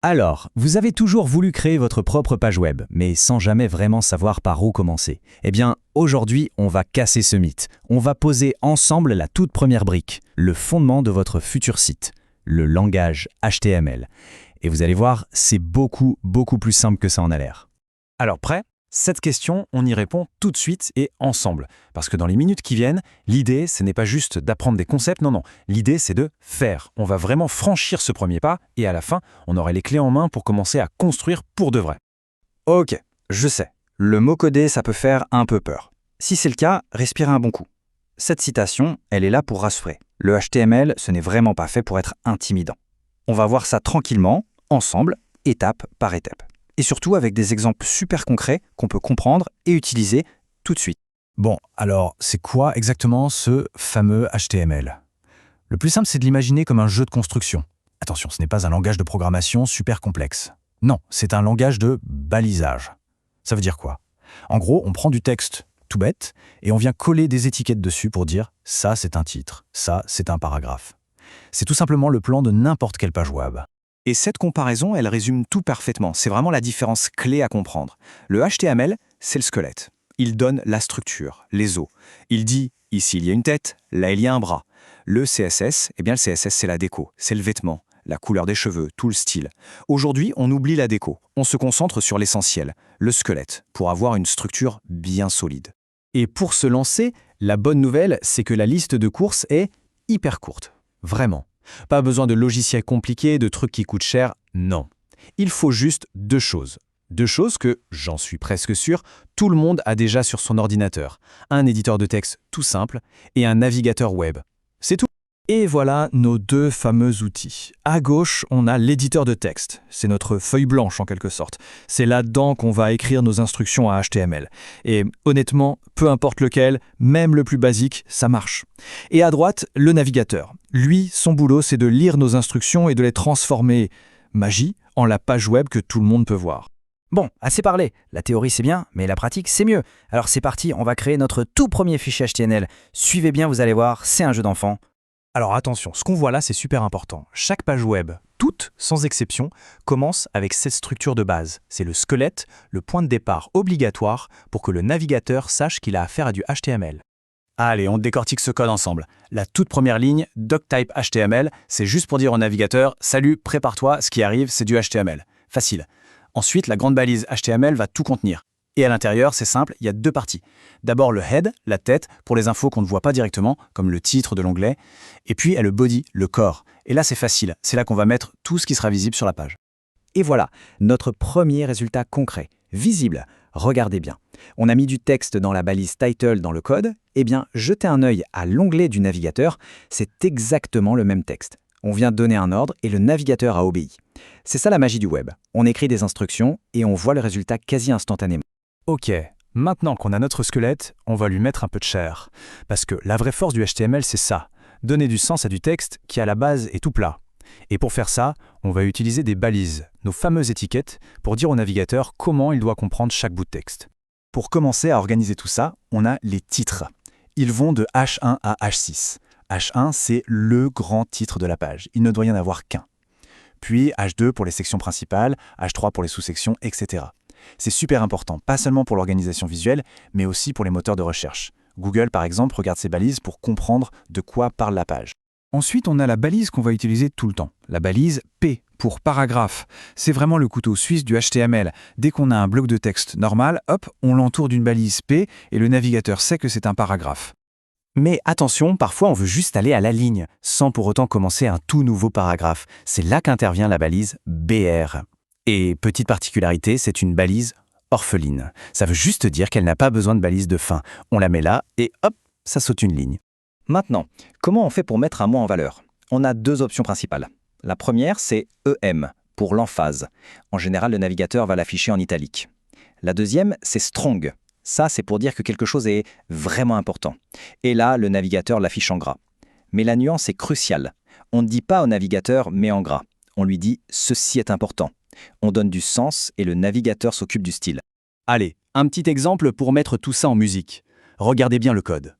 Alors, vous avez toujours voulu créer votre propre page web, mais sans jamais vraiment savoir par où commencer. Eh bien, aujourd'hui, on va casser ce mythe. On va poser ensemble la toute première brique, le fondement de votre futur site, le langage HTML. Et vous allez voir, c'est beaucoup plus simple que ça en a l'air. Alors prêt? Cette question, on y répond tout de suite et ensemble. Parce que dans les minutes qui viennent, l'idée, ce n'est pas juste d'apprendre des concepts, non. L'idée, c'est de faire. On va vraiment franchir ce premier pas et à la fin, on aura les clés en main pour commencer à construire pour de vrai. Ok, je sais. Le mot codé, ça peut faire un peu peur. Si c'est le cas, respirez un bon coup. Cette citation, elle est là pour rassurer. Le HTML, ce n'est vraiment pas fait pour être intimidant. On va voir ça tranquillement, ensemble, étape par étape. Et surtout avec des exemples super concrets qu'on peut comprendre et utiliser tout de suite. Bon, alors, c'est quoi exactement ce fameux HTML? Le plus simple, c'est de l'imaginer comme un jeu de construction. Attention, ce n'est pas un langage de programmation super complexe. Non, c'est un langage de balisage. Ça veut dire quoi? En gros, on prend du texte tout bête et on vient coller des étiquettes dessus pour dire « ça, c'est un titre, ça, c'est un paragraphe ». C'est tout simplement le plan de n'importe quelle page web. Et cette comparaison, elle résume tout parfaitement. C'est vraiment la différence clé à comprendre. Le HTML, c'est le squelette. Il donne la structure, les os. Il dit, ici il y a une tête, là il y a un bras. Le CSS, eh bien le CSS c'est la déco, c'est le vêtement, la couleur des cheveux, tout le style. Aujourd'hui, on oublie la déco. On se concentre sur l'essentiel, le squelette, pour avoir une structure bien solide. Et pour se lancer, la bonne nouvelle, c'est que la liste de courses est hyper courte. Vraiment. Pas besoin de logiciels compliqués, de trucs qui coûtent cher, non. Il faut juste deux choses. Deux choses que, j'en suis presque sûr, tout le monde a déjà sur son ordinateur. Un éditeur de texte tout simple et un navigateur web. C'est tout. Et voilà nos deux fameux outils. À gauche, on a l'éditeur de texte. C'est notre feuille blanche en quelque sorte. C'est là-dedans qu'on va écrire nos instructions à HTML. Et honnêtement, peu importe lequel, même le plus basique, ça marche. Et à droite, le navigateur. Lui, son boulot, c'est de lire nos instructions et de les transformer, magie, en la page web que tout le monde peut voir. Bon, assez parlé. La théorie c'est bien, mais la pratique c'est mieux. Alors c'est parti, on va créer notre tout premier fichier HTML. Suivez bien, vous allez voir, c'est un jeu d'enfant. Alors attention, ce qu'on voit là, c'est super important. Chaque page web, toutes, sans exception, commence avec cette structure de base. C'est le squelette, le point de départ obligatoire pour que le navigateur sache qu'il a affaire à du HTML. Allez, on décortique ce code ensemble. La toute première ligne, doctype HTML, c'est juste pour dire au navigateur « Salut, prépare-toi, ce qui arrive, c'est du HTML ». Facile. Ensuite, la grande balise HTML va tout contenir. Et à l'intérieur, c'est simple, il y a deux parties. D'abord le head, la tête, pour les infos qu'on ne voit pas directement, comme le titre de l'onglet. Et puis il y a le body, le corps. Et là, c'est facile. C'est là qu'on va mettre tout ce qui sera visible sur la page. Et voilà, notre premier résultat concret, visible. Regardez bien. On a mis du texte dans la balise title dans le code. Eh bien, jetez un œil à l'onglet du navigateur. C'est exactement le même texte. On vient donner un ordre et le navigateur a obéi. C'est ça la magie du web. On écrit des instructions et on voit le résultat quasi instantanément. Ok, maintenant qu'on a notre squelette, on va lui mettre un peu de chair. Parce que la vraie force du HTML, c'est ça. Donner du sens à du texte qui, à la base, est tout plat. Et pour faire ça, on va utiliser des balises, nos fameuses étiquettes, pour dire au navigateur comment il doit comprendre chaque bout de texte. Pour commencer à organiser tout ça, on a les titres. Ils vont de H1 à H6. H1, c'est le grand titre de la page. Il ne doit y en avoir qu'un. Puis H2 pour les sections principales, H3 pour les sous-sections, etc. C'est super important, pas seulement pour l'organisation visuelle, mais aussi pour les moteurs de recherche. Google, par exemple, regarde ces balises pour comprendre de quoi parle la page. Ensuite, on a la balise qu'on va utiliser tout le temps, la balise P pour paragraphe. C'est vraiment le couteau suisse du HTML. Dès qu'on a un bloc de texte normal, hop, on l'entoure d'une balise P et le navigateur sait que c'est un paragraphe. Mais attention, parfois on veut juste aller à la ligne, sans pour autant commencer un tout nouveau paragraphe. C'est là qu'intervient la balise BR. Et petite particularité, c'est une balise orpheline. Ça veut juste dire qu'elle n'a pas besoin de balise de fin. On la met là et hop, ça saute une ligne. Maintenant, comment on fait pour mettre un mot en valeur? On a deux options principales. La première, c'est EM, pour l'emphase. En général, le navigateur va l'afficher en italique. La deuxième, c'est strong. Ça, c'est pour dire que quelque chose est vraiment important. Et là, le navigateur l'affiche en gras. Mais la nuance est cruciale. On ne dit pas au navigateur « mets en gras ». On lui dit « ceci est important ». On donne du sens et le navigateur s'occupe du style. Allez, un petit exemple pour mettre tout ça en musique. Regardez bien le code.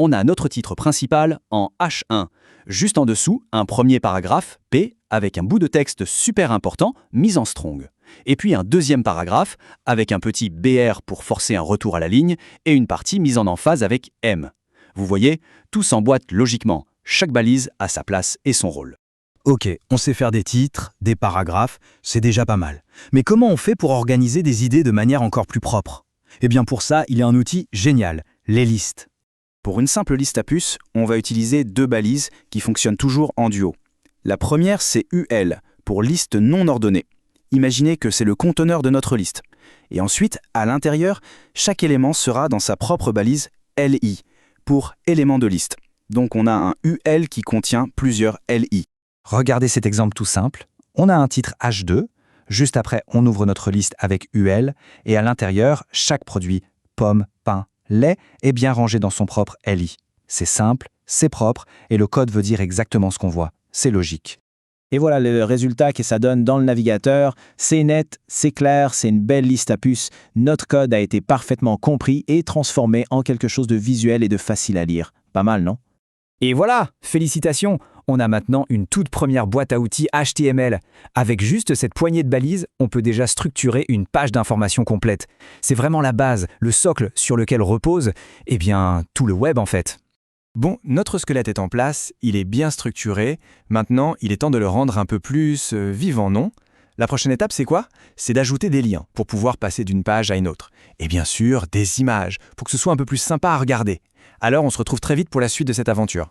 on a notre titre principal en H1. Juste en dessous, un premier paragraphe, P, avec un bout de texte super important, mis en strong. Et puis un deuxième paragraphe, avec un petit BR pour forcer un retour à la ligne, et une partie mise en emphase avec M. Vous voyez, tout s'emboîte logiquement. Chaque balise a sa place et son rôle. Ok, on sait faire des titres, des paragraphes, c'est déjà pas mal. Mais comment on fait pour organiser des idées de manière encore plus propre? Eh bien pour ça, il y a un outil génial, les listes. Pour une simple liste à puces, on va utiliser deux balises qui fonctionnent toujours en duo. La première, c'est UL, pour liste non ordonnée. Imaginez que c'est le conteneur de notre liste. Et ensuite, à l'intérieur, chaque élément sera dans sa propre balise LI, pour élément de liste. Donc on a un UL qui contient plusieurs LI. Regardez cet exemple tout simple. On a un titre H2, juste après on ouvre notre liste avec UL, et à l'intérieur, chaque produit, pomme, pain, lait, est bien rangé dans son propre LI. C'est simple, c'est propre, et le code veut dire exactement ce qu'on voit. C'est logique. Et voilà le résultat que ça donne dans le navigateur. C'est net, c'est clair, c'est une belle liste à puces. Notre code a été parfaitement compris et transformé en quelque chose de visuel et de facile à lire. Pas mal, non? Et voilà, félicitations, on a maintenant une toute première boîte à outils HTML. Avec juste cette poignée de balises, on peut déjà structurer une page d'information complète. C'est vraiment la base, le socle sur lequel repose, tout le web en fait. Bon, notre squelette est en place, il est bien structuré. Maintenant, il est temps de le rendre un peu plus vivant, non? La prochaine étape, c'est quoi? C'est d'ajouter des liens pour pouvoir passer d'une page à une autre. Et bien sûr, des images, pour que ce soit un peu plus sympa à regarder. Alors, on se retrouve très vite pour la suite de cette aventure.